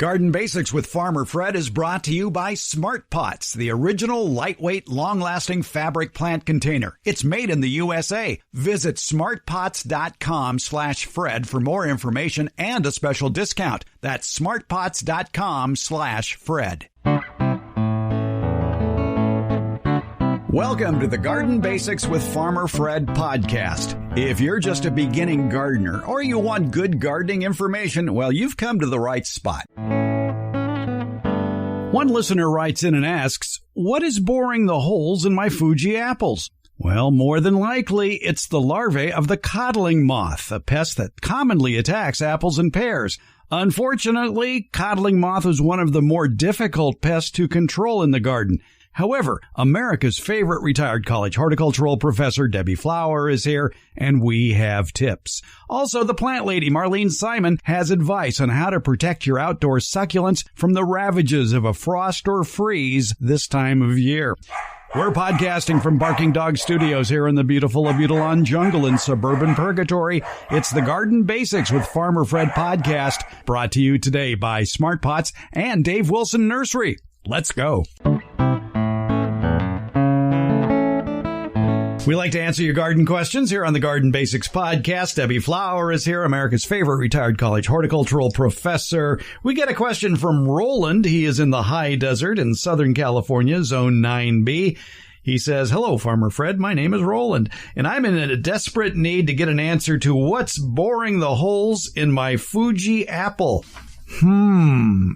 Garden Basics with Farmer Fred is brought to you by Smart Pots, the original lightweight, long-lasting fabric plant container. It's made in the USA. Visit smartpots.com/Fred for more information and a special discount. That's smartpots.com/Fred. Welcome to the Garden Basics with Farmer Fred podcast. If you're just a beginning gardener or you want good gardening information, well, you've come to the right spot. One listener writes in and asks, what is boring the holes in my Fuji apples? Well, more than likely, it's the larvae of the codling moth, a pest that commonly attacks apples and pears. Unfortunately, codling moth is one of the more difficult pests to control in the garden. However, America's favorite retired college horticultural professor, Debbie Flower, is here, and we have tips. Also, the plant lady, Marlene Simon, has advice on how to protect your outdoor succulents from the ravages of a frost or freeze this time of year. We're podcasting from Barking Dog Studios here in the beautiful Abutilon jungle in suburban Purgatory. It's the Garden Basics with Farmer Fred podcast, brought to you today by Smart Pots and Dave Wilson Nursery. Let's go. We like to answer your garden questions here on the Garden Basics podcast. Debbie Flower is here, America's favorite retired college horticultural professor. We get a question from Roland. He is in the high desert in Southern California, Zone 9B. He says, hello, Farmer Fred. My name is Roland, and I'm in a desperate need to get an answer to what's boring the holes in my Fuji apple.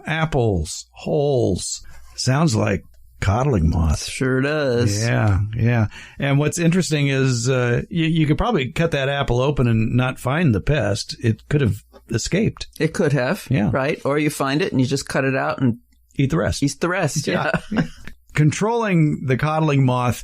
Apples, holes. Sounds like codling moth. Sure does. Yeah. And what's interesting is you could probably cut that apple open and not find the pest. It could have escaped. It could have, yeah. Right? Or you find it and you just cut it out and eat the rest. Yeah. Controlling the codling moth,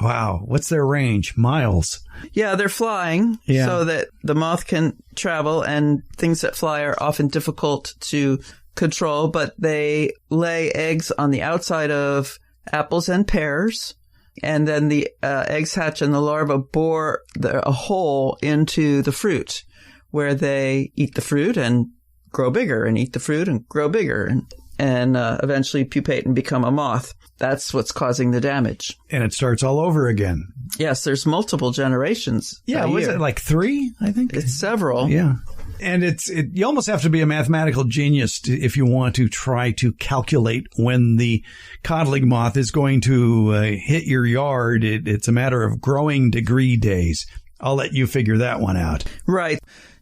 wow, what's their range? Miles. Yeah, they're flying so that the moth can travel, and things that fly are often difficult to control, but they lay eggs on the outside of apples and pears, and then the eggs hatch and the larva bore a hole into the fruit where they eat the fruit and grow bigger, and eat the fruit and grow bigger, and eventually pupate and become a moth. That's what's causing the damage. And it starts all over again. Yes, there's multiple generations. Yeah, was it like 3, I think? It's several. Yeah. And you almost have to be a mathematical genius if you want to try to calculate when the codling moth is going to hit your yard. It's a matter of growing degree days. I'll let you figure that one out. Right.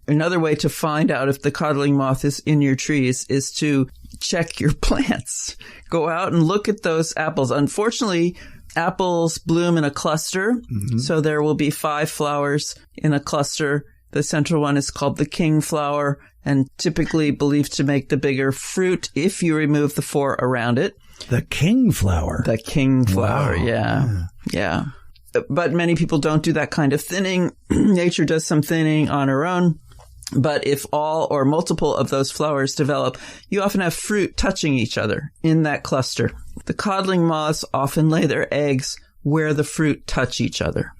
Another way to find out if the codling moth is in your trees is to check your plants. Go out and look at those apples. Unfortunately, apples bloom in a cluster, so there will be 5 flowers in a cluster. The central one is called the king flower and typically believed to make the bigger fruit if you remove the 4 around it. The king flower? The king flower, wow. Yeah. But many people don't do that kind of thinning. Nature does some thinning on her own. But if all or multiple of those flowers develop, you often have fruit touching each other in that cluster. The codling moths often lay their eggs where the fruit touch each other.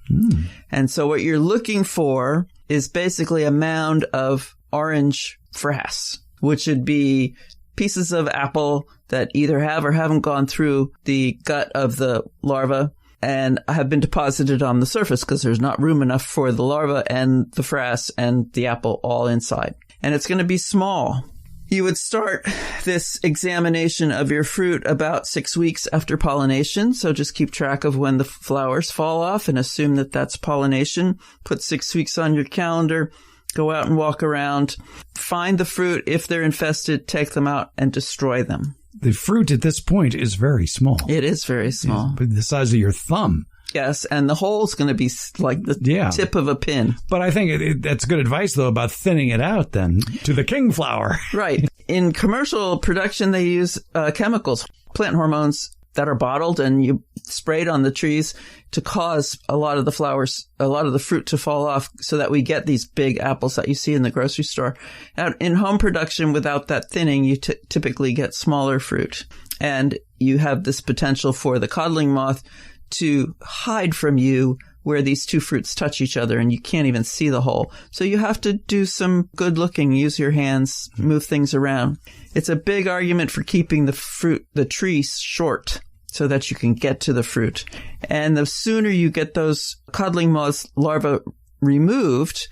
And so what you're looking for is basically a mound of orange frass, which would be pieces of apple that either have or haven't gone through the gut of the larva and have been deposited on the surface because there's not room enough for the larva and the frass and the apple all inside. And it's going to be small. You would start this examination of your fruit about 6 weeks after pollination. So just keep track of when the flowers fall off and assume that that's pollination. Put 6 weeks on your calendar. Go out and walk around. Find the fruit. If they're infested, take them out and destroy them. The fruit at this point is very small. It is very small. It's the size of your thumb. Yes, and the hole's going to be like the tip of a pin. But I think that's good advice, though, about thinning it out then to the king flower. Right. In commercial production, they use chemicals, plant hormones that are bottled, and you spray it on the trees to cause a lot of the flowers, a lot of the fruit to fall off so that we get these big apples that you see in the grocery store. Now, in home production, without that thinning, you typically get smaller fruit. And you have this potential for the codling moth to hide from you where these two fruits touch each other and you can't even see the hole. So you have to do some good looking, use your hands, move things around. It's a big argument for keeping the tree short so that you can get to the fruit. And the sooner you get those codling moth larvae removed,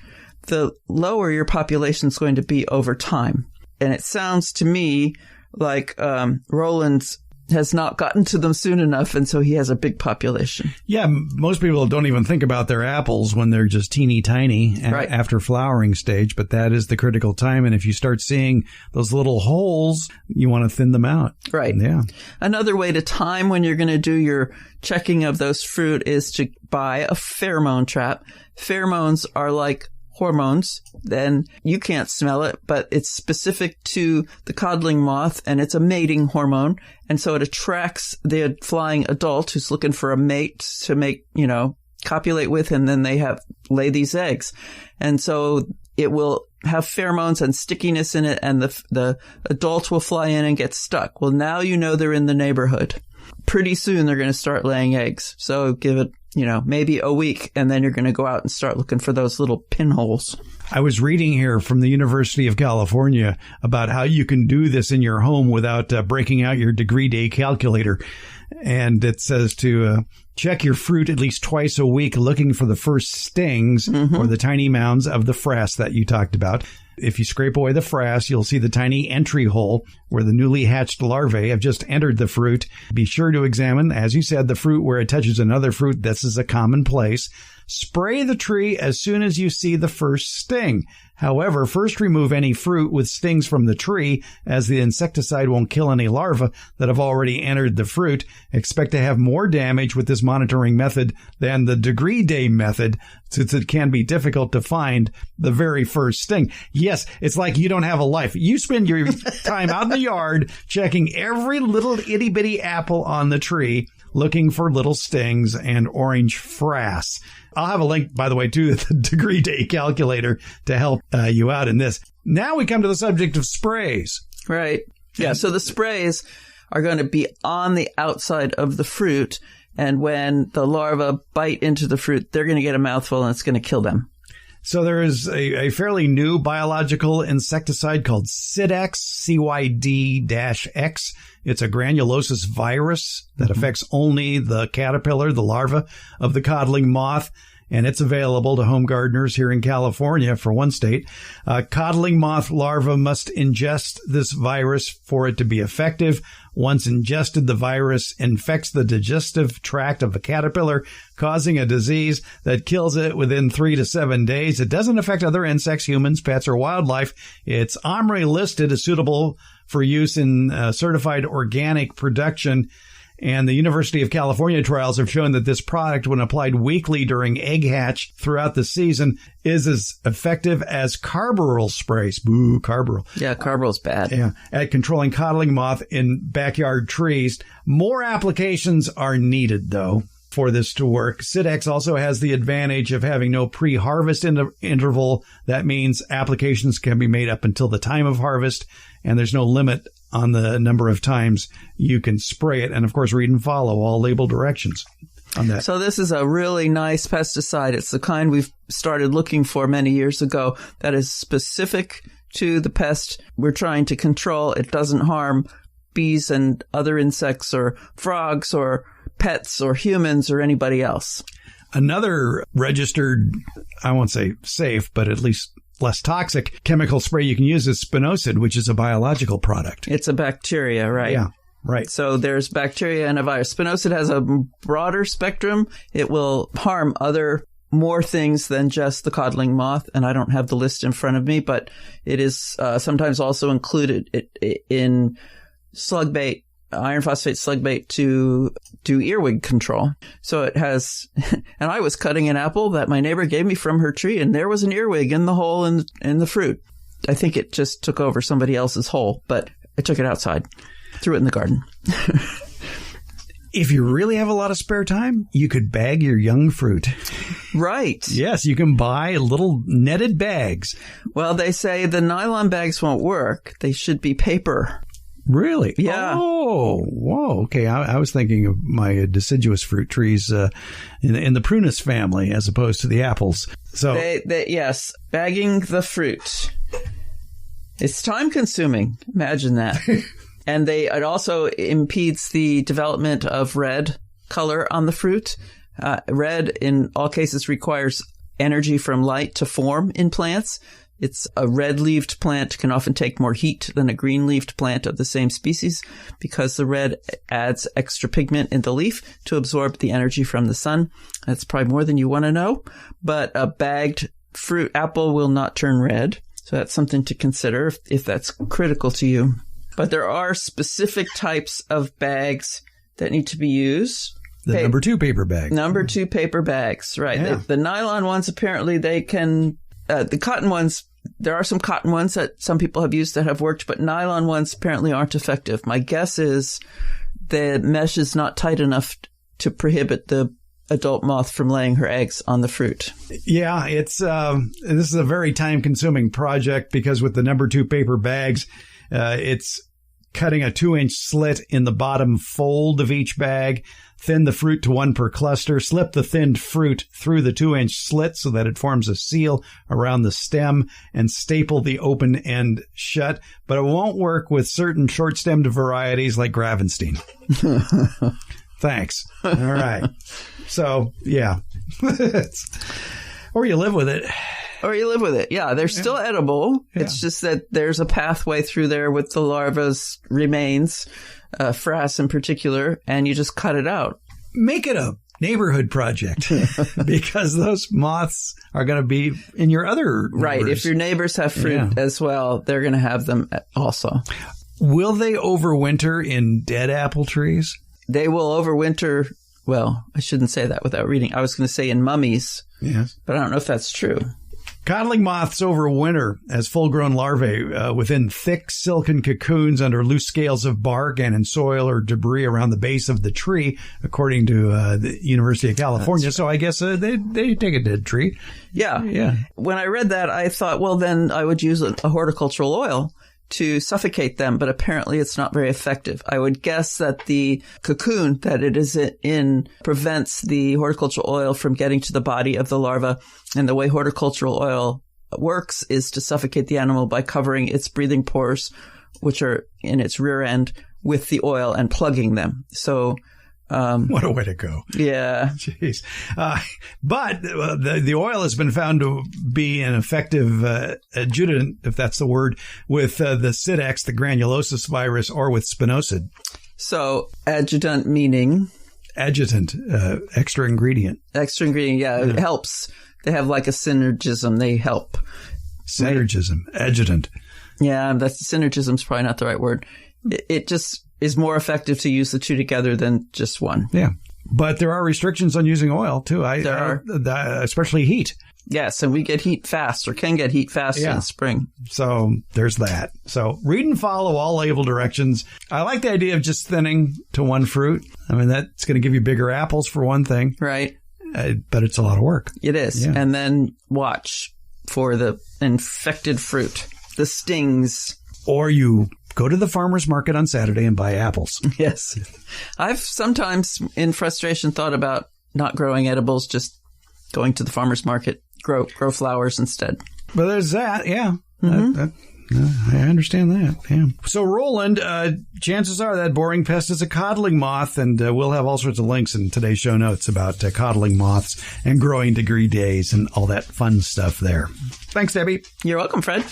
the lower your population is going to be over time. And it sounds to me like Roland's has not gotten to them soon enough, and so he has a big population. Yeah, most people don't even think about their apples when they're just teeny tiny after flowering stage, but that is the critical time, and if you start seeing those little holes, you want to thin them out. Right. Yeah. Another way to time when you're going to do your checking of those fruit is to buy a pheromone trap. Pheromones are like hormones, then you can't smell it, but it's specific to the codling moth, and it's a mating hormone. And so it attracts the flying adult who's looking for a mate to copulate with, and then they lay these eggs. And so it will have pheromones and stickiness in it, and the adult will fly in and get stuck. Well, now you know they're in the neighborhood. Pretty soon they're going to start laying eggs. So give it maybe a week, and then you're going to go out and start looking for those little pinholes. I was reading here from the University of California about how you can do this in your home without breaking out your degree day calculator. And it says to check your fruit at least twice a week, looking for the first stings or the tiny mounds of the frass that you talked about. If you scrape away the frass, you'll see the tiny entry hole where the newly hatched larvae have just entered the fruit. Be sure to examine, as you said, the fruit where it touches another fruit. This is a common place. Spray the tree as soon as you see the first sting. However, first remove any fruit with stings from the tree, as the insecticide won't kill any larvae that have already entered the fruit. Expect to have more damage with this monitoring method than the degree day method, since it can be difficult to find the very first sting. Yes, it's like you don't have a life. You spend your time out in the yard checking every little itty-bitty apple on the tree, looking for little stings and orange frass. I'll have a link, by the way, to the degree day calculator to help you out in this. Now we come to the subject of sprays. Right. Yeah. So the sprays are going to be on the outside of the fruit. And when the larvae bite into the fruit, they're going to get a mouthful and it's going to kill them. So there is a fairly new biological insecticide called Cydex, CYD-X. It's a granulosis virus that affects only the caterpillar, the larva of the codling moth, and it's available to home gardeners here in California for one state. Codling moth larva must ingest this virus for it to be effective. Once ingested, the virus infects the digestive tract of the caterpillar, causing a disease that kills it within 3 to 7 days. It doesn't affect other insects, humans, pets, or wildlife. It's OMRI listed as suitable for use in certified organic production. And the University of California trials have shown that this product, when applied weekly during egg hatch throughout the season, is as effective as carbaryl sprays. Boo, carbaryl. Yeah, carbaryl's bad. Yeah, at controlling codling moth in backyard trees. More applications are needed, though, for this to work. Cydex also has the advantage of having no pre-harvest interval. That means applications can be made up until the time of harvest, and there's no limit on the number of times you can spray it. And, of course, read and follow all label directions on that. So this is a really nice pesticide. It's the kind we've started looking for many years ago that is specific to the pest we're trying to control. It doesn't harm bees and other insects or frogs or pets or humans or anybody else. Another registered, I won't say safe, but at least less toxic chemical spray you can use is spinosad, which is a biological product. It's a bacteria, right? Yeah, right. So there's bacteria and a virus. Spinosad has a broader spectrum. It will harm more things than just the codling moth, and I don't have the list in front of me, but it is sometimes also included in slug bait, iron phosphate slug bait to do earwig control. So it has, and I was cutting an apple that my neighbor gave me from her tree, and there was an earwig in the hole in the fruit. I think it just took over somebody else's hole, but I took it outside, threw it in the garden. If you really have a lot of spare time, you could bag your young fruit. Right. Yes, you can buy little netted bags. Well, they say the nylon bags won't work. They should be paper. Really? Yeah. Oh, whoa. Okay. I was thinking of my deciduous fruit trees in the prunus family as opposed to the apples. So yes, bagging the fruit. It's time consuming. Imagine that. And it also impedes the development of red color on the fruit. Red in all cases requires energy from light to form in plants. It's a red-leaved plant can often take more heat than a green-leaved plant of the same species because the red adds extra pigment in the leaf to absorb the energy from the sun. That's probably more than you want to know, but a bagged fruit apple will not turn red. So that's something to consider if that's critical to you. But there are specific types of bags that need to be used. The number 2 paper bag. Number 2 paper bags, right. Yeah. The nylon ones, apparently they can, the cotton ones, there are some cotton ones that some people have used that have worked, but nylon ones apparently aren't effective. My guess is the mesh is not tight enough to prohibit the adult moth from laying her eggs on the fruit. Yeah, this is a very time-consuming project because with the number 2 paper bags, it's cutting a 2-inch slit in the bottom fold of each bag, thin the fruit to 1 per cluster, slip the thinned fruit through the 2-inch slit so that it forms a seal around the stem, and staple the open end shut. But it won't work with certain short-stemmed varieties like Gravenstein. Thanks. All right. So, yeah. Or you live with it. Or you live with it. Yeah, they're still edible. Yeah. It's just that there's a pathway through there with the larva's remains, frass in particular, and you just cut it out. Make it a neighborhood project because those moths are going to be in your other neighbors. Right. If your neighbors have fruit as well, they're going to have them also. Will they overwinter in dead apple trees? They will overwinter. Well, I shouldn't say that without reading. I was going to say in mummies. Yes. But I don't know if that's true. Codling moths overwinter as full-grown larvae within thick silken cocoons under loose scales of bark and in soil or debris around the base of the tree, according to the University of California. Right. So I guess they take a dead tree. Yeah. Yeah. When I read that, I thought, well, then I would use a horticultural oil to suffocate them, but apparently it's not very effective. I would guess that the cocoon that it is in prevents the horticultural oil from getting to the body of the larva. And the way horticultural oil works is to suffocate the animal by covering its breathing pores, which are in its rear end, with the oil and plugging them. So what a way to go. Yeah. Jeez. But the oil has been found to be an effective adjutant, if that's the word, with the Sidex, the granulosis virus, or with spinosad. So adjutant meaning? Adjutant, extra ingredient. Extra ingredient, yeah. It helps. They have like a synergism. They help. Synergism. Adjutant. Yeah, synergism is probably not the right word. It just is more effective to use the two together than just one. Yeah. But there are restrictions on using oil, too. There are. Especially heat. Yes, and we get heat fast, or can get heat fast in spring. So there's that. So read and follow all label directions. I like the idea of just thinning to 1 fruit. I mean, that's going to give you bigger apples for one thing. Right. But it's a lot of work. It is. Yeah. And then watch for the infected fruit, the stings. Or you go to the farmer's market on Saturday and buy apples. Yes. I've sometimes, in frustration, thought about not growing edibles, just going to the farmer's market, grow flowers instead. But there's that, yeah. Mm-hmm. I understand that, yeah. So, Roland, chances are that boring pest is a codling moth, and we'll have all sorts of links in today's show notes about codling moths and growing degree days and all that fun stuff there. Thanks, Debbie. You're welcome, Fred.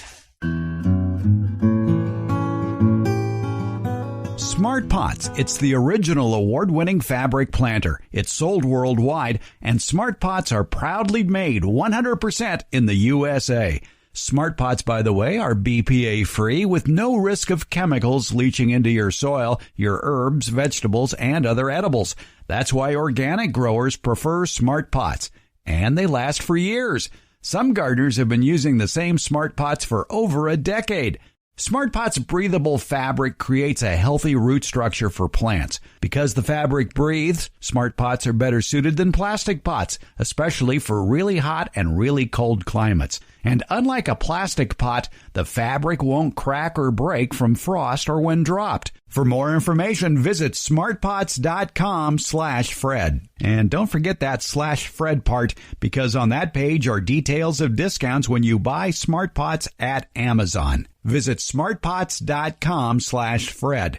Smart Pots. It's the original award-winning fabric planter. It's sold worldwide, and Smart Pots are proudly made 100% in the USA. Smart Pots, by the way, are BPA-free with no risk of chemicals leaching into your soil, your herbs, vegetables, and other edibles. That's why organic growers prefer Smart Pots, and they last for years. Some gardeners have been using the same Smart Pots for over a decade. Smart Pot's breathable fabric creates a healthy root structure for plants. Because the fabric breathes, Smart Pots are better suited than plastic pots, especially for really hot and really cold climates. And unlike a plastic pot, the fabric won't crack or break from frost or when dropped. For more information, visit smartpots.com/Fred. And don't forget that /Fred part, because on that page are details of discounts when you buy Smart Pots at Amazon. Visit smartpots.com/Fred.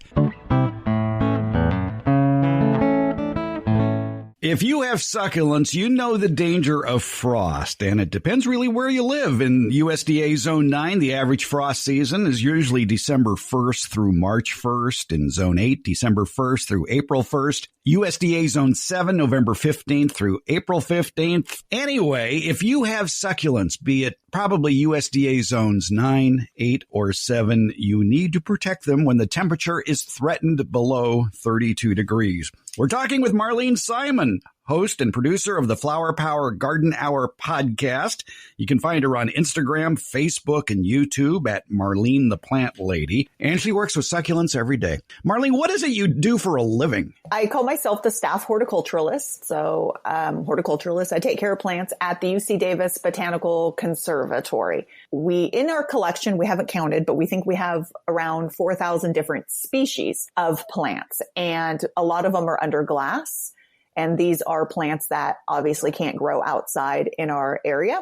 If you have succulents, you know the danger of frost, and it depends really where you live. In USDA Zone 9, the average frost season is usually December 1st through March 1st. In Zone 8, December 1st through April 1st. USDA Zone 7, November 15th through April 15th. Anyway, if you have succulents, be it probably USDA Zones 9, 8, or 7, you need to protect them when the temperature is threatened below 32 degrees. We're talking with Marlene Simon, host and producer of the Flower Power Garden Hour podcast. You can find her on Instagram, Facebook, and YouTube at Marlene the Plant Lady. And she works with succulents every day. Marlene, what is it you do for a living? I call myself the staff horticulturalist. So horticulturalist, I take care of plants at the UC Davis Botanical Conservatory. In our collection, we haven't counted, but we think we have around 4,000 different species of plants. And a lot of them are under glass. And these are plants that obviously can't grow outside in our area.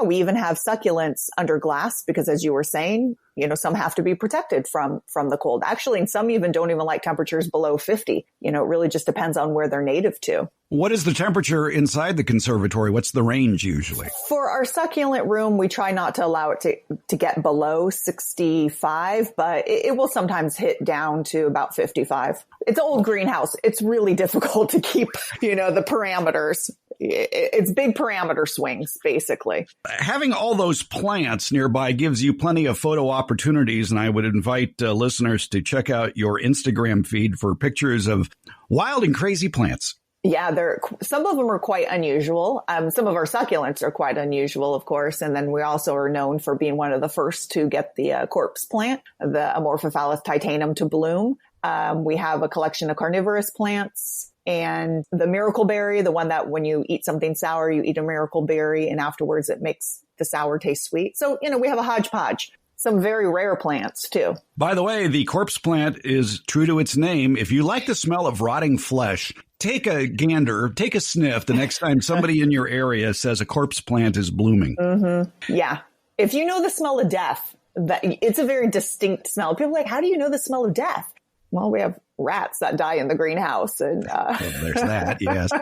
We even have succulents under glass because, as you were saying, some have to be protected from the cold. Actually, and some even don't even like temperatures below 50. It really just depends on where they're native to. What is the temperature inside the conservatory? What's the range usually? For our succulent room, we try not to allow it to get below 65, but it will sometimes hit down to about 55. It's an old greenhouse. It's really difficult to keep, the parameters. It's big parameter swings, basically. Having all those plants nearby gives you plenty of photo opportunities, and I would invite listeners to check out your Instagram feed for pictures of wild and crazy plants. Yeah, some of them are quite unusual. Some of our succulents are quite unusual, of course. And then we also are known for being one of the first to get the corpse plant, the Amorphophallus titanum, to bloom. We have a collection of carnivorous plants and the miracle berry, the one that when you eat something sour, you eat a miracle berry and afterwards it makes the sour taste sweet. So, we have a hodgepodge. Some very rare plants, too. By the way, the corpse plant is true to its name. If you like the smell of rotting flesh, take a gander, take a sniff the next time somebody in your area says a corpse plant is blooming. Mm-hmm. Yeah. If you know the smell of death, it's a very distinct smell. People are like, how do you know the smell of death? Well, we have rats that die in the greenhouse. And well, there's that, yes.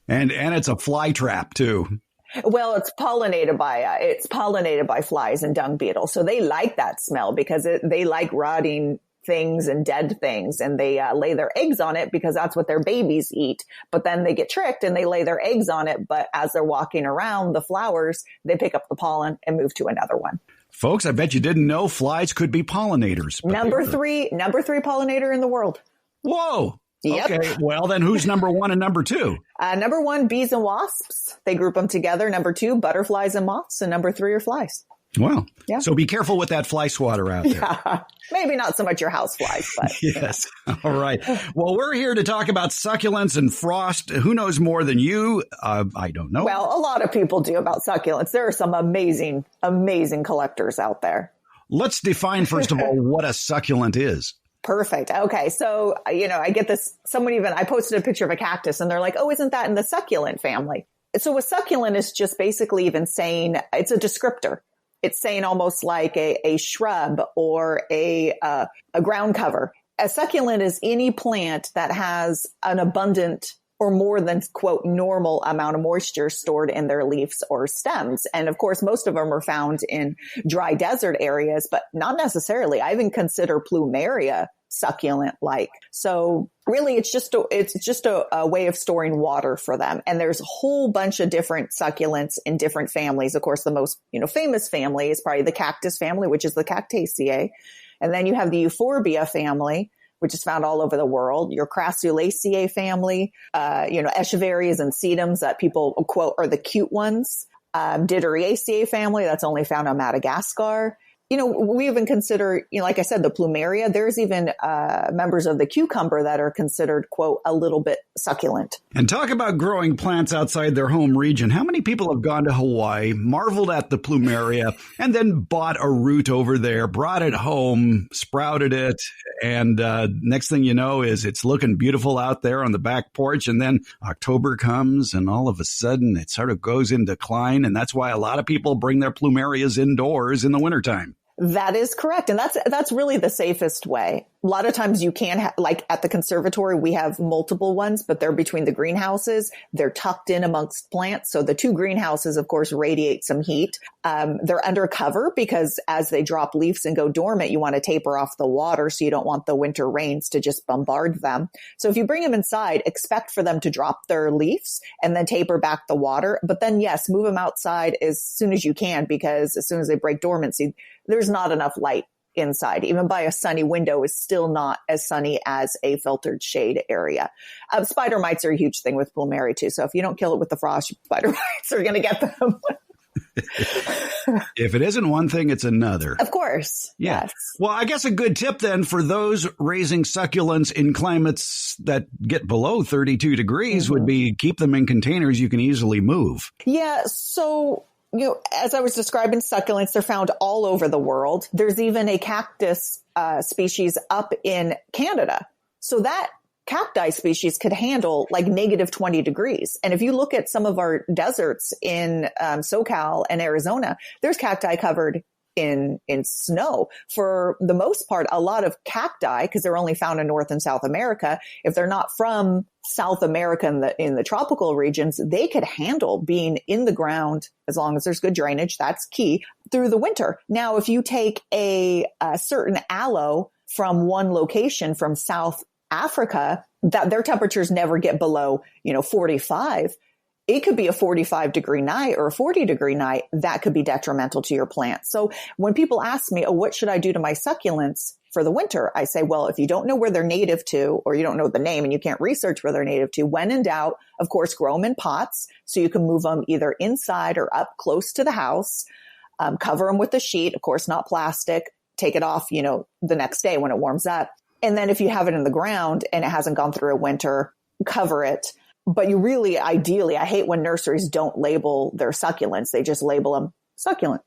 And it's a fly trap, too. Well, it's pollinated by flies and dung beetles. So they like that smell because they like rotting things and dead things, and they lay their eggs on it because that's what their babies eat. But then they get tricked and they lay their eggs on it. But as they're walking around the flowers, they pick up the pollen and move to another one. Folks, I bet you didn't know flies could be pollinators. Number three pollinator in the world. Whoa. Yep. Okay, well, then who's number one and number two? Number one, bees and wasps. They group them together. Number two, butterflies and moths. And number three are flies. Wow. Yeah. So be careful with that fly swatter out there. Yeah. Maybe not so much your house flies, but. Yes. All right. Well, we're here to talk about succulents and frost. Who knows more than you? I don't know. Well, a lot of people do about succulents. There are some amazing, amazing collectors out there. Let's define, first of all, what a succulent is. Perfect. Okay. So, I get this, I posted a picture of a cactus and they're like, oh, isn't that in the succulent family? So a succulent is just basically even saying it's a descriptor. It's saying almost like a shrub or a ground cover. A succulent is any plant that has an abundant or more than, quote, normal amount of moisture stored in their leaves or stems. And of course, most of them are found in dry desert areas, but not necessarily. I even consider plumeria succulent-like. So really, it's just a way of storing water for them. And there's a whole bunch of different succulents in different families. Of course, the most famous family is probably the cactus family, which is the Cactaceae. And then you have the Euphorbia family, which is found all over the world. Your Crassulaceae family, Echeverrias and sedums that people quote are the cute ones. Dideriaceae family, that's only found on Madagascar. we even consider, like I said, the plumeria. There's even members of the cucumber that are considered, quote, a little bit succulent. And talk about growing plants outside their home region. How many people have gone to Hawaii, marveled at the plumeria, and then bought a root over there, brought it home, sprouted it, and next thing you know is it's looking beautiful out there on the back porch, and then October comes, and all of a sudden it sort of goes in decline, and that's why a lot of people bring their plumerias indoors in the wintertime. That is correct. And that's really the safest way. A lot of times you can, like at the conservatory, we have multiple ones, but they're between the greenhouses. They're tucked in amongst plants. So the two greenhouses, of course, radiate some heat. They're undercover because as they drop leaves and go dormant, you want to taper off the water. So you don't want the winter rains to just bombard them. So if you bring them inside, expect for them to drop their leaves and then taper back the water. But then, yes, move them outside as soon as you can, because as soon as they break dormancy, there's not enough light inside. Even by a sunny window is still not as sunny as a filtered shade area. Spider mites are a huge thing with plumeria too. So if you don't kill it with the frost, spider mites are going to get them. If it isn't one thing, it's another. Of course. Yeah. Yes. Well, I guess a good tip then for those raising succulents in climates that get below 32 degrees would be keep them in containers you can easily move. Yeah. So, as I was describing succulents, they're found all over the world. There's even a cactus species up in Canada. So that cacti species could handle like negative 20 degrees. And if you look at some of our deserts in SoCal and Arizona, there's cacti covered in snow. For the most part, a lot of cacti, because they're only found in North and South America, if they're not from South America in the tropical regions, they could handle being in the ground as long as there's good drainage. That's key through the winter. Now, if you take a certain aloe from one location from South Africa, that their temperatures never get below, 45. It could be a 45 degree night or a 40 degree night. That could be detrimental to your plant. So when people ask me, what should I do to my succulents for the winter? I say, well, if you don't know where they're native to, or you don't know the name and you can't research where they're native to, when in doubt, of course, grow them in pots so you can move them either inside or up close to the house. Cover them with a sheet, of course, not plastic. Take it off, the next day when it warms up. And then if you have it in the ground and it hasn't gone through a winter, cover it. But you really, ideally, I hate when nurseries don't label their succulents. They just label them succulent.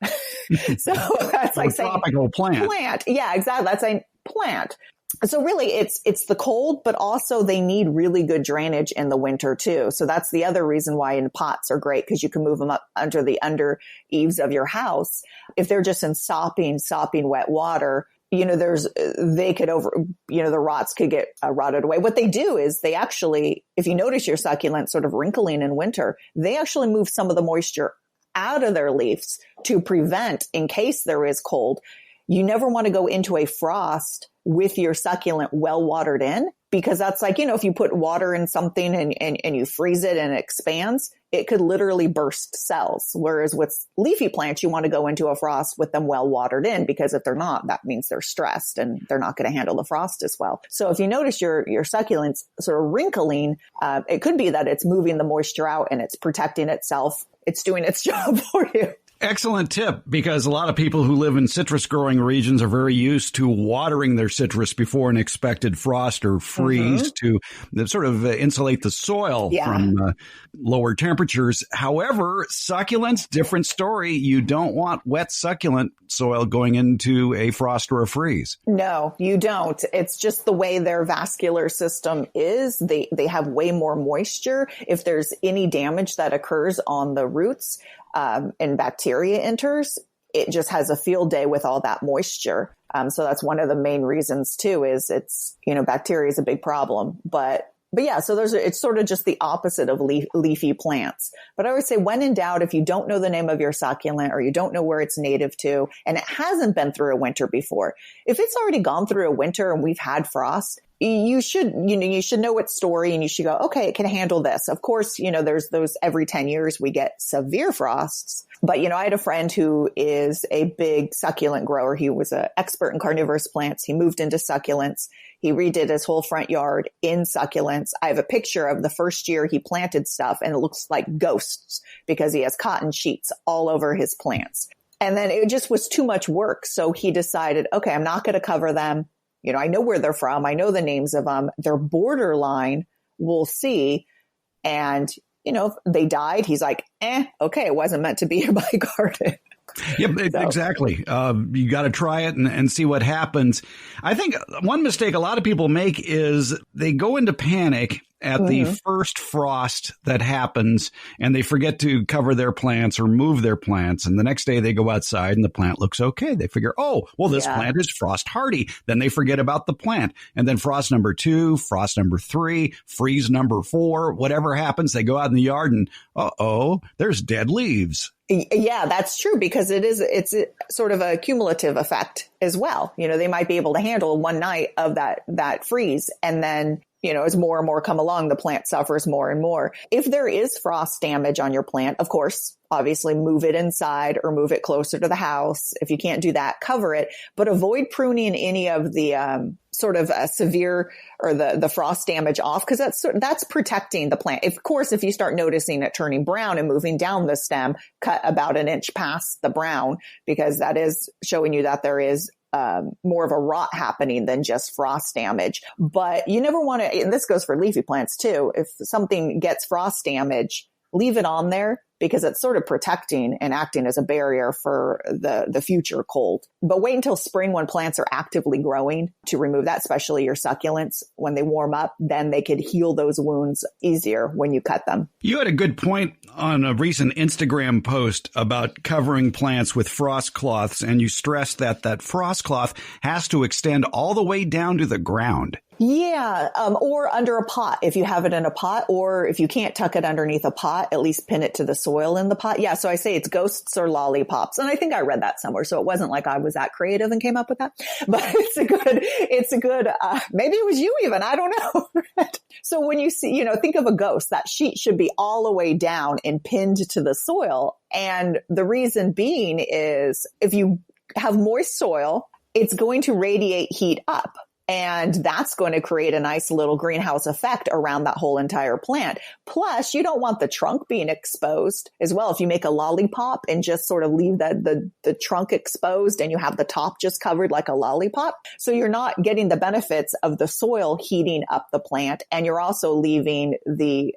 So that's like saying tropical plant. Yeah, exactly. That's a plant. So really it's the cold, but also they need really good drainage in the winter too. So that's the other reason why in pots are great, because you can move them up under the under eaves of your house. If they're just in sopping wet water, they could the rots could get rotted away. What they do is they actually, if you notice your succulent sort of wrinkling in winter, they actually move some of the moisture out of their leaves to prevent, in case there is cold. You never want to go into a frost with your succulent well watered in, because that's like, if you put water in something and you freeze it and it expands, it could literally burst cells. Whereas with leafy plants, you want to go into a frost with them well watered in, because if they're not, that means they're stressed and they're not going to handle the frost as well. So if you notice your succulents sort of wrinkling, it could be that it's moving the moisture out and it's protecting itself. It's doing its job for you. Excellent tip, because a lot of people who live in citrus growing regions are very used to watering their citrus before an expected frost or freeze to sort of insulate the soil from lower temperatures. However, succulents, different story. You don't want wet succulent soil going into a frost or a freeze. No, you don't. It's just the way their vascular system is. They have way more moisture. If there's any damage that occurs on the roots, and bacteria enters, it just has a field day with all that moisture. So that's one of the main reasons too, is it's, bacteria is a big problem, but yeah, so it's sort of just the opposite of leafy plants. But I would say when in doubt, if you don't know the name of your succulent or you don't know where it's native to, and it hasn't been through a winter before, if it's already gone through a winter and we've had frost, you should know its story and you should go, okay, it can handle this. Of course, there's those every 10 years we get severe frosts. But, I had a friend who is a big succulent grower. He was an expert in carnivorous plants. He moved into succulents. He redid his whole front yard in succulents. I have a picture of the first year he planted stuff and it looks like ghosts because he has cotton sheets all over his plants. And then it just was too much work. So he decided, okay, I'm not going to cover them. You know, I know where they're from. I know the names of them. They're borderline. We'll see. And, you know, if they died. He's like, okay, it wasn't meant to be in my garden. Yep, so. Exactly. You got to try it and see what happens. I think one mistake a lot of people make is they go into panic at the first frost that happens, and they forget to cover their plants or move their plants. And the next day they go outside and the plant looks okay. They figure, oh, well, this plant is frost hardy. Then they forget about the plant. And then frost number 2, frost number 3, freeze number 4, whatever happens, they go out in the yard and, there's dead leaves. Yeah, that's true, because it's sort of a cumulative effect as well. You know, they might be able to handle one night of that freeze, and then, you know, as more and more come along, the plant suffers more and more. If there is frost damage on your plant, of course, obviously move it inside or move it closer to the house. If you can't do that, cover it, but avoid pruning any of the sort of severe or the frost damage off, because that's protecting the plant. Of course, if you start noticing it turning brown and moving down the stem, cut about an inch past the brown, because that is showing you that there is more of a rot happening than just frost damage. But you never want to, and this goes for leafy plants too, if something gets frost damage, leave it on there, because it's sort of protecting and acting as a barrier for the future cold. But wait until spring when plants are actively growing to remove that, especially your succulents. When they warm up, then they could heal those wounds easier when you cut them. You had a good point on a recent Instagram post about covering plants with frost cloths, and you stressed that frost cloth has to extend all the way down to the ground. Yeah, or under a pot if you have it in a pot, or if you can't tuck it underneath a pot, at least pin it to the soil in the pot. Yeah, so I say it's ghosts or lollipops, and I think I read that somewhere, so it wasn't like I was that creative and came up with that. But it's a good. Maybe it was you even. I don't know. So when you see, think of a ghost. That sheet should be all the way down and pinned to the soil, and the reason being is if you have moist soil, it's going to radiate heat up. And that's going to create a nice little greenhouse effect around that whole entire plant. Plus, you don't want the trunk being exposed as well. If you make a lollipop and just sort of leave the trunk exposed and you have the top just covered like a lollipop. So you're not getting the benefits of the soil heating up the plant. And you're also leaving the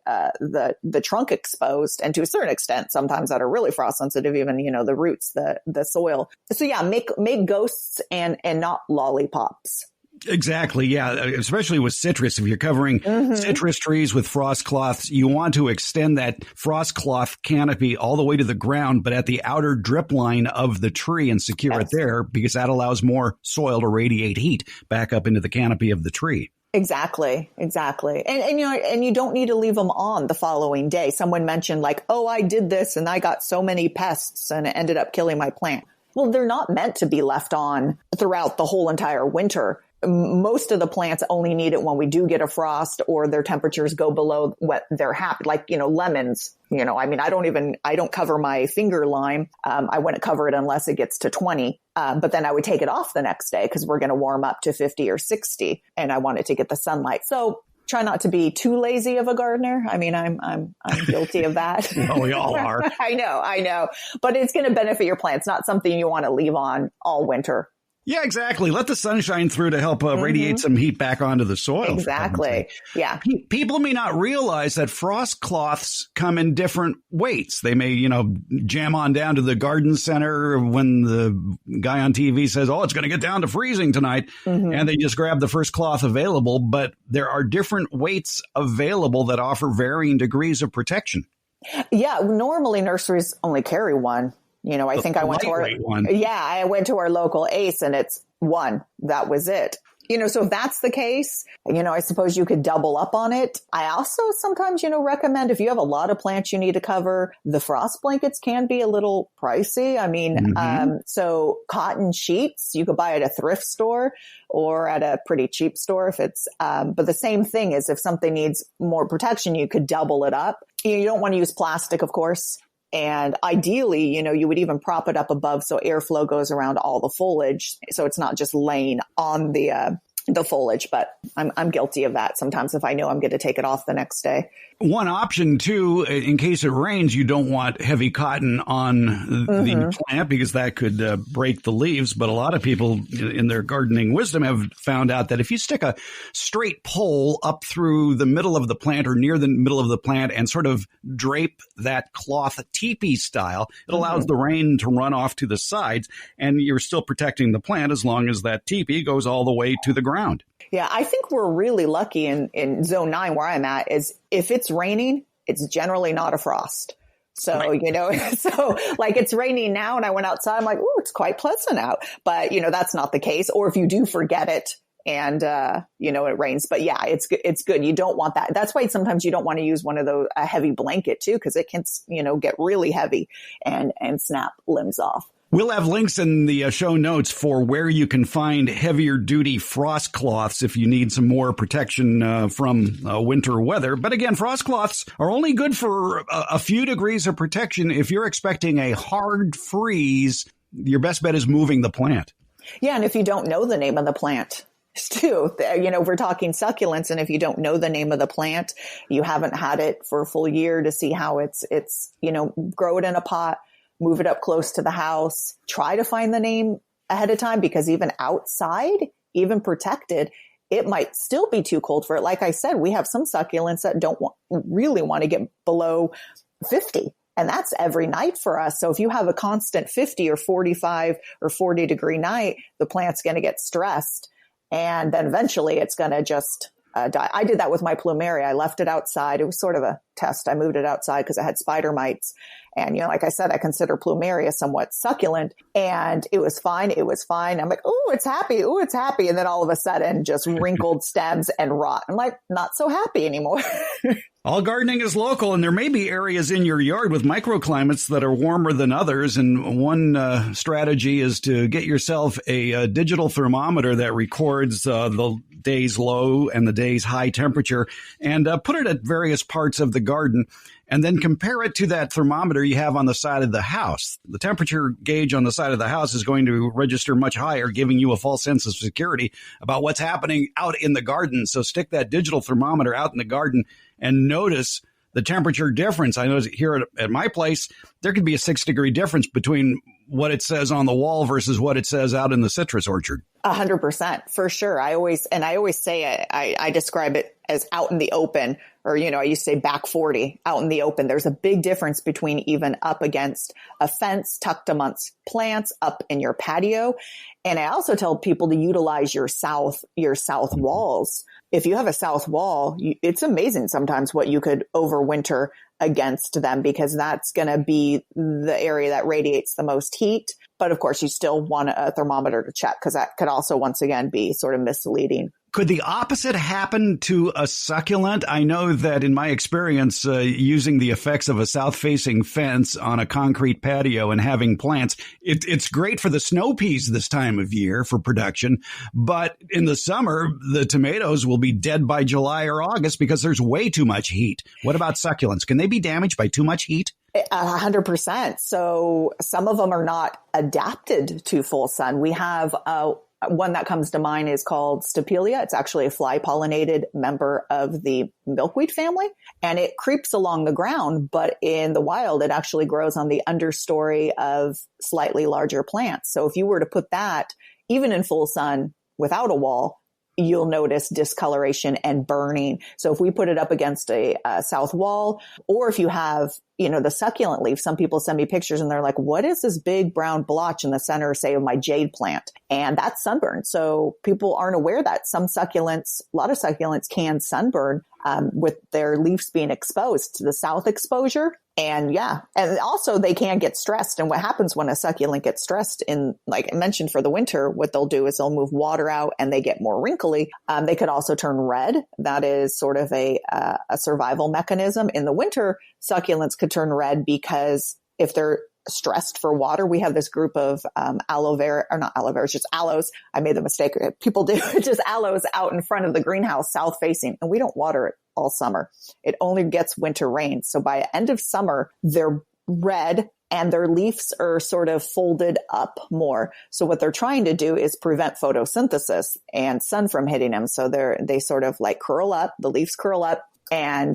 trunk exposed. And to a certain extent, sometimes that are really frost sensitive, even, the roots, the soil. So yeah, make ghosts and not lollipops. Exactly. Yeah. Especially with citrus. If you're covering citrus trees with frost cloths, you want to extend that frost cloth canopy all the way to the ground, but at the outer drip line of the tree and secure it there, because that allows more soil to radiate heat back up into the canopy of the tree. Exactly. And you don't need to leave them on the following day. Someone mentioned like, I did this and I got so many pests and it ended up killing my plant. Well, they're not meant to be left on throughout the whole entire winter. Most of the plants only need it when we do get a frost or their temperatures go below what they're happy. Like, lemons, I don't cover my finger lime. I wouldn't cover it unless it gets to 20. But then I would take it off the next day because we're going to warm up to 50 or 60 and I want it to get the sunlight. So try not to be too lazy of a gardener. I mean, I'm guilty of that. Well, we all are. I know. But it's going to benefit your plants, not something you want to leave on all winter. Yeah, exactly. Let the sun shine through to help radiate some heat back onto the soil. Exactly. Yeah. People may not realize that frost cloths come in different weights. They may, jam on down to the garden center when the guy on TV says, it's going to get down to freezing tonight. And they just grab the first cloth available. But there are different weights available that offer varying degrees of protection. Yeah. Normally nurseries only carry one. I think I went to I went to our local Ace and it's one. That was it. So if that's the case, I suppose you could double up on it. I also sometimes, recommend if you have a lot of plants you need to cover, the frost blankets can be a little pricey. I mean, so cotton sheets you could buy at a thrift store or at a pretty cheap store if it's, but the same thing is if something needs more protection, you could double it up. You don't want to use plastic, of course. And ideally, you would even prop it up above so airflow goes around all the foliage. So it's not just laying on the the foliage, but I'm guilty of that sometimes if I know I'm going to take it off the next day. One option, too, in case it rains, you don't want heavy cotton on the plant because that could break the leaves. But a lot of people in their gardening wisdom have found out that if you stick a straight pole up through the middle of the plant or near the middle of the plant and sort of drape that cloth teepee style, it allows the rain to run off to the sides and you're still protecting the plant as long as that teepee goes all the way to the ground. Yeah, I think we're really lucky in zone 9 where I'm at is if it's raining, it's generally not a frost. So, so like it's raining now and I went outside, I'm like, oh, it's quite pleasant out. But, that's not the case. Or if you do forget it and, it rains. But yeah, it's good. You don't want that. That's why sometimes you don't want to use one of those, a heavy blanket too, because it can, get really heavy and snap limbs off. We'll have links in the show notes for where you can find heavier duty frost cloths if you need some more protection from winter weather. But again, frost cloths are only good for a few degrees of protection. If you're expecting a hard freeze, your best bet is moving the plant. Yeah. And if you don't know the name of the plant too, we're talking succulents. And if you don't know the name of the plant, you haven't had it for a full year to see how it's, grow it in a pot. Move it up close to the house, try to find the name ahead of time because even outside, even protected, it might still be too cold for it. Like I said, we have some succulents that don't really want to get below 50. And that's every night for us. So if you have a constant 50 or 45 or 40 degree night, the plant's going to get stressed. And then eventually it's going to just die. I did that with my plumeria. I left it outside. It was sort of a test. I moved it outside because I had spider mites. And, like I said, I consider plumeria somewhat succulent and it was fine. It was fine. I'm like, oh, it's happy. Oh, it's happy. And then all of a sudden just wrinkled stems and rot. I'm like, not so happy anymore. All gardening is local, and there may be areas in your yard with microclimates that are warmer than others. And one strategy is to get yourself a digital thermometer that records the day's low and the day's high temperature and put it at various parts of the garden. And then compare it to that thermometer you have on the side of the house. The temperature gauge on the side of the house is going to register much higher, giving you a false sense of security about what's happening out in the garden. So stick that digital thermometer out in the garden and notice the temperature difference. I know here at my place, there could be a 6-degree difference between what it says on the wall versus what it says out in the citrus orchard. 100% for sure. I always say I describe it as out in the open, or, I used to say back 40 out in the open. There's a big difference between even up against a fence tucked amongst plants up in your patio. And I also tell people to utilize your south walls. If you have a south wall, it's amazing sometimes what you could overwinter against them because that's going to be the area that radiates the most heat. But of course, you still want a thermometer to check because that could also, once again, be sort of misleading. Could the opposite happen to a succulent? I know that in my experience, using the effects of a south-facing fence on a concrete patio and having plants, it's great for the snow peas this time of year for production. But in the summer, the tomatoes will be dead by July or August because there's way too much heat. What about succulents? Can they be damaged by too much heat? 100%. So some of them are not adapted to full sun. We have one that comes to mind is called Stapelia. It's actually a fly-pollinated member of the milkweed family, and it creeps along the ground, but in the wild, it actually grows on the understory of slightly larger plants. So if you were to put that, even in full sun without a wall, you'll notice discoloration and burning. So if we put it up against a south wall, or if you have, the succulent leaf, some people send me pictures and they're like, what is this big brown blotch in the center, say, of my jade plant? And that's sunburn. So people aren't aware that a lot of succulents can sunburn with their leaves being exposed to the south exposure. And also they can get stressed. And what happens when a succulent gets stressed like I mentioned, for the winter, what they'll do is they'll move water out and they get more wrinkly. They could also turn red. That is sort of a survival mechanism. In the winter, succulents could turn red because if they're stressed for water, we have this group of aloe vera, or not aloe vera, it's just aloes. I made the mistake. People do just aloes out in front of the greenhouse, south facing, and we don't water it all summer. It only gets winter rain. So by end of summer, they're red and their leaves are sort of folded up more. So what they're trying to do is prevent photosynthesis and sun from hitting them. So they sort of like curl up, the leaves curl up. And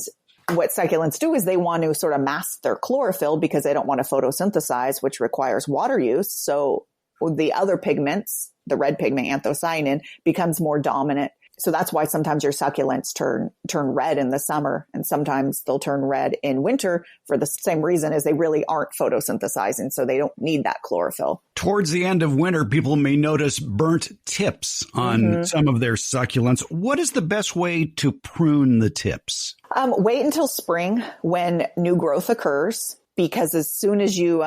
what succulents do is they want to sort of mask their chlorophyll because they don't want to photosynthesize, which requires water use. So the other pigments, the red pigment anthocyanin, becomes more dominant. So that's why sometimes your succulents turn red in the summer, and sometimes they'll turn red in winter for the same reason as they really aren't photosynthesizing. So they don't need that chlorophyll. Towards the end of winter, people may notice burnt tips on some of their succulents. What is the best way to prune the tips? Wait until spring when new growth occurs, because as soon as you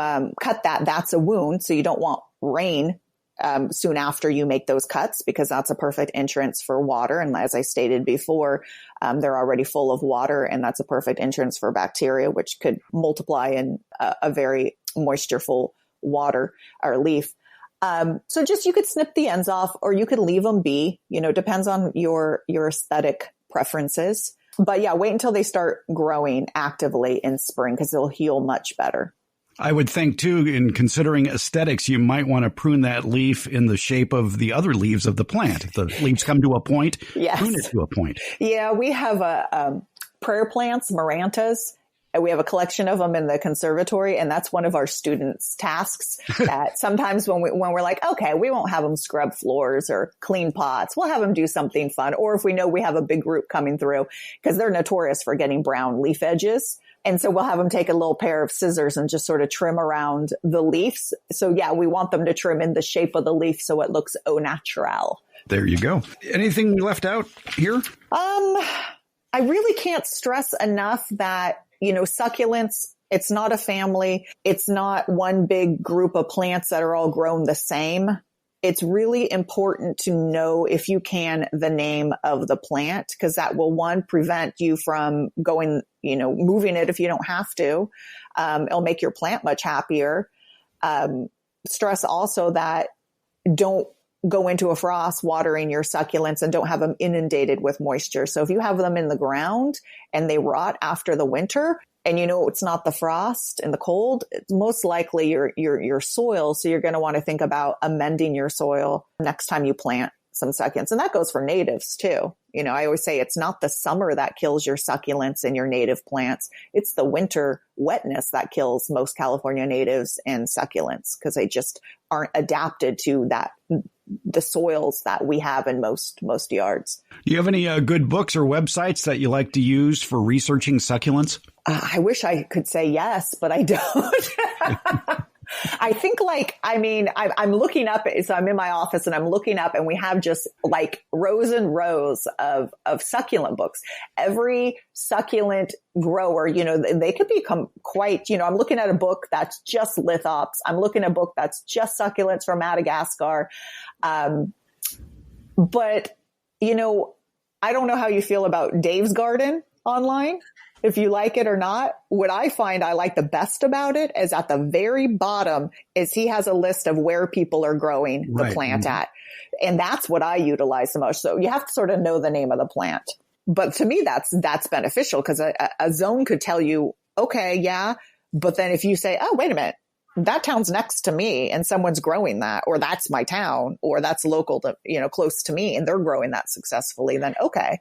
cut that's a wound. So you don't want rain soon after you make those cuts, because that's a perfect entrance for water. And as I stated before, they're already full of water, and that's a perfect entrance for bacteria, which could multiply in a very moistureful water or leaf. So just, you could snip the ends off, or you could leave them be, depends on your aesthetic preferences. But yeah, wait until they start growing actively in spring, because they'll heal much better. I would think, too, in considering aesthetics, you might want to prune that leaf in the shape of the other leaves of the plant. If the leaves come to a point, yes. Prune it to a point. Yeah, we have prayer plants, marantas. And we have a collection of them in the conservatory, and that's one of our students' tasks. That sometimes when we're like, okay, we won't have them scrub floors or clean pots, we'll have them do something fun. Or if we know we have a big group coming through, because they're notorious for getting brown leaf edges. And so we'll have them take a little pair of scissors and just sort of trim around the leaves. So yeah, we want them to trim in the shape of the leaf so it looks au naturel. There you go. Anything we left out here? I really can't stress enough that, succulents, it's not a family. It's not one big group of plants that are all grown the same. It's really important to know, if you can, the name of the plant, because that will, one, prevent you from going, moving it if you don't have to. It'll make your plant much happier. Stress also that don't go into a frost watering your succulents, and don't have them inundated with moisture. So if you have them in the ground and they rot after the winter, and it's not the frost and the cold, it's most likely your soil. So you're going to want to think about amending your soil next time you plant some succulents. And that goes for natives too. I always say it's not the summer that kills your succulents and your native plants. It's the winter wetness that kills most California natives and succulents, because they just aren't adapted to the soils that we have in most yards. Do you have any good books or websites that you like to use for researching succulents? I wish I could say yes, but I don't. I think I'm looking up, so I'm in my office and I'm looking up, and we have just like rows and rows of succulent books. Every succulent grower, they could become quite, I'm looking at a book that's just lithops. I'm looking at a book that's just succulents from Madagascar. But, I don't know how you feel about Dave's Garden online, if you like it or not. What I find I like the best about it is at the very bottom is he has a list of where people are growing the plant at. And that's what I utilize the most. So you have to sort of know the name of the plant. But to me, that's beneficial, because a zone could tell you, okay, yeah. But then if you say, oh, wait a minute, that town's next to me and someone's growing that, or that's my town, or that's local to, close to me, and they're growing that successfully, then okay.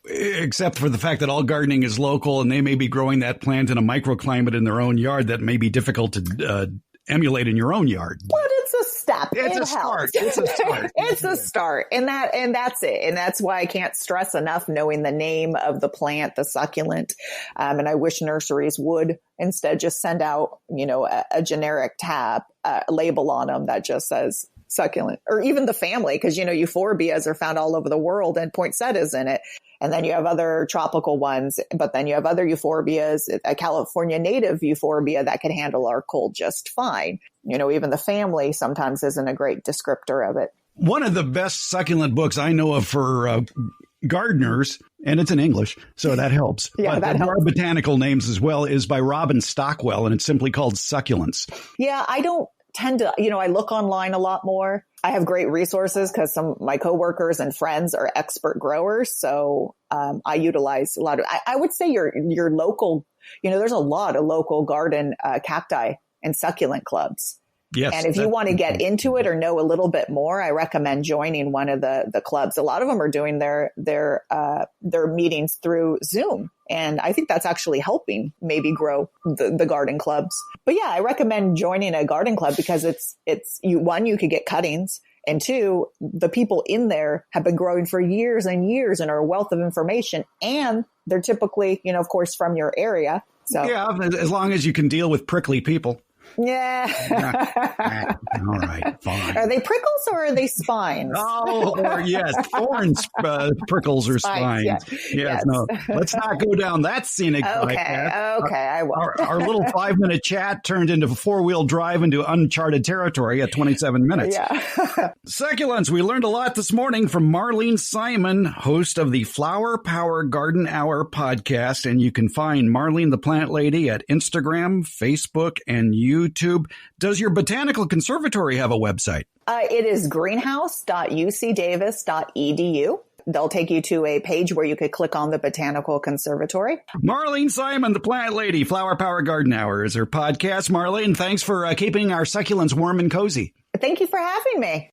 Except for the fact that all gardening is local, and they may be growing that plant in a microclimate in their own yard that may be difficult to emulate in your own yard. But it's a step. It's a start. It's a start. It's a start. And that's it. And that's why I can't stress enough knowing the name of the plant, the succulent. And I wish nurseries would instead just send out, a generic tab, label on them that just says succulent, or even the family, because, euphorbias are found all over the world, and poinsettias in it. And then you have other tropical ones, but then you have other euphorbias, a California native euphorbia that can handle our cold just fine. Even the family sometimes isn't a great descriptor of it. One of the best succulent books I know of for gardeners, and it's in English, so that helps. Yeah, but there are botanical names as well, is by Robin Stockwell, and it's simply called Succulents. Yeah, I don't tend to, I look online a lot more. I have great resources because some of my coworkers and friends are expert growers. So I utilize a lot of, I would say your local, there's a lot of local garden cacti and succulent clubs. Yes. And if you want to get into it or know a little bit more, I recommend joining one of the clubs. A lot of them are doing their meetings through Zoom. And I think that's actually helping maybe grow the garden clubs. But yeah, I recommend joining a garden club because you could get cuttings. And two, the people in there have been growing for years and years and are a wealth of information. And they're typically, of course, from your area. So yeah, as long as you can deal with prickly people. Yeah. All right, fine. Are they prickles or are they spines? Oh, or yes, thorns, prickles, or spines. Yes. No, let's not go down that scenic path. Okay, I will. Our little 5-minute chat turned into 4-wheel drive into uncharted territory at 27 minutes. Yeah. Succulents. We learned a lot this morning from Marlene Simon, host of the Flower Power Garden Hour podcast. And you can find Marlene the Plant Lady at Instagram, Facebook, and YouTube. Does your botanical conservatory have a website? It is greenhouse.ucdavis.edu. They'll take you to a page where you could click on the Botanical Conservatory. Marlene Simon, the Plant Lady, Flower Power Garden Hour is her podcast. Marlene, thanks for keeping our succulents warm and cozy. Thank you for having me.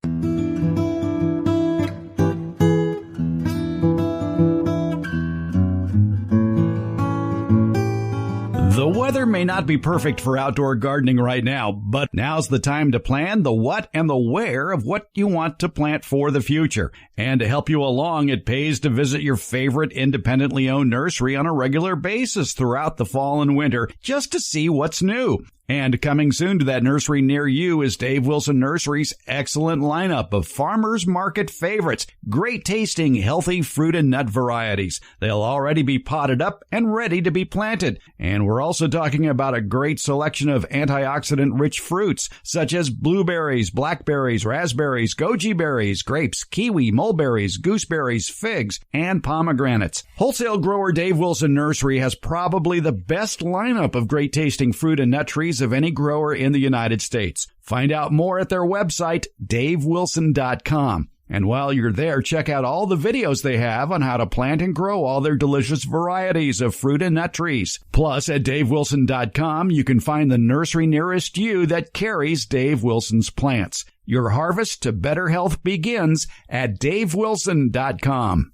The weather may not be perfect for outdoor gardening right now, but now's the time to plan the what and the where of what you want to plant for the future. And to help you along, it pays to visit your favorite independently owned nursery on a regular basis throughout the fall and winter just to see what's new. And coming soon to that nursery near you is Dave Wilson Nursery's excellent lineup of farmers market favorites, great tasting, healthy fruit and nut varieties. They'll already be potted up and ready to be planted. And we're also talking about a great selection of antioxidant-rich fruits, such as blueberries, blackberries, raspberries, goji berries, grapes, kiwi, mulberries, gooseberries, figs, and pomegranates. Wholesale grower Dave Wilson Nursery has probably the best lineup of great tasting fruit and nut trees of any grower in the United States. Find out more at their website, davewilson.com. And while you're there, check out all the videos they have on how to plant and grow all their delicious varieties of fruit and nut trees. Plus, at davewilson.com, you can find the nursery nearest you that carries Dave Wilson's plants. Your harvest to better health begins at davewilson.com.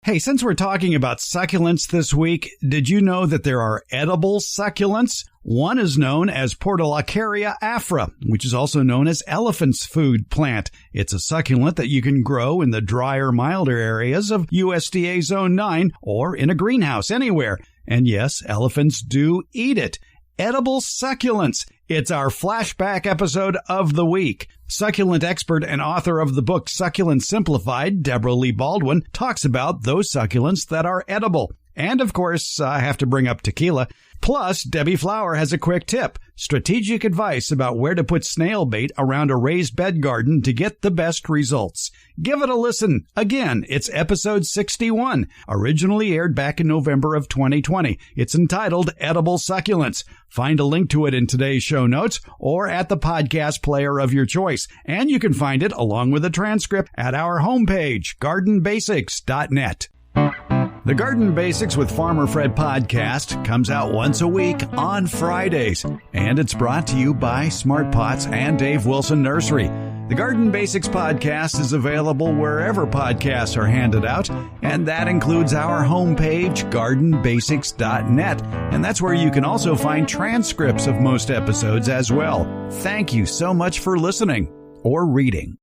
Hey, since we're talking about succulents this week, did you know that there are edible succulents? One is known as Portulacaria afra, which is also known as elephant's food plant. It's a succulent that you can grow in the drier, milder areas of USDA Zone 9 or in a greenhouse anywhere. And yes, elephants do eat it. Edible succulents. It's our flashback episode of the week. Succulent expert and author of the book Succulents Simplified, Deborah Lee Baldwin, talks about those succulents that are edible. And of course, I have to bring up tequila. Plus, Debbie Flower has a quick tip, strategic advice about where to put snail bait around a raised bed garden to get the best results. Give it a listen. Again, it's episode 61, originally aired back in November of 2020. It's entitled Edible Succulents. Find a link to it in today's show notes or at the podcast player of your choice. And you can find it along with a transcript at our homepage, gardenbasics.net. The Garden Basics with Farmer Fred podcast comes out once a week on Fridays, and it's brought to you by Smart Pots and Dave Wilson Nursery. The Garden Basics podcast is available wherever podcasts are handed out, and that includes our homepage, gardenbasics.net, and that's where you can also find transcripts of most episodes as well. Thank you so much for listening or reading.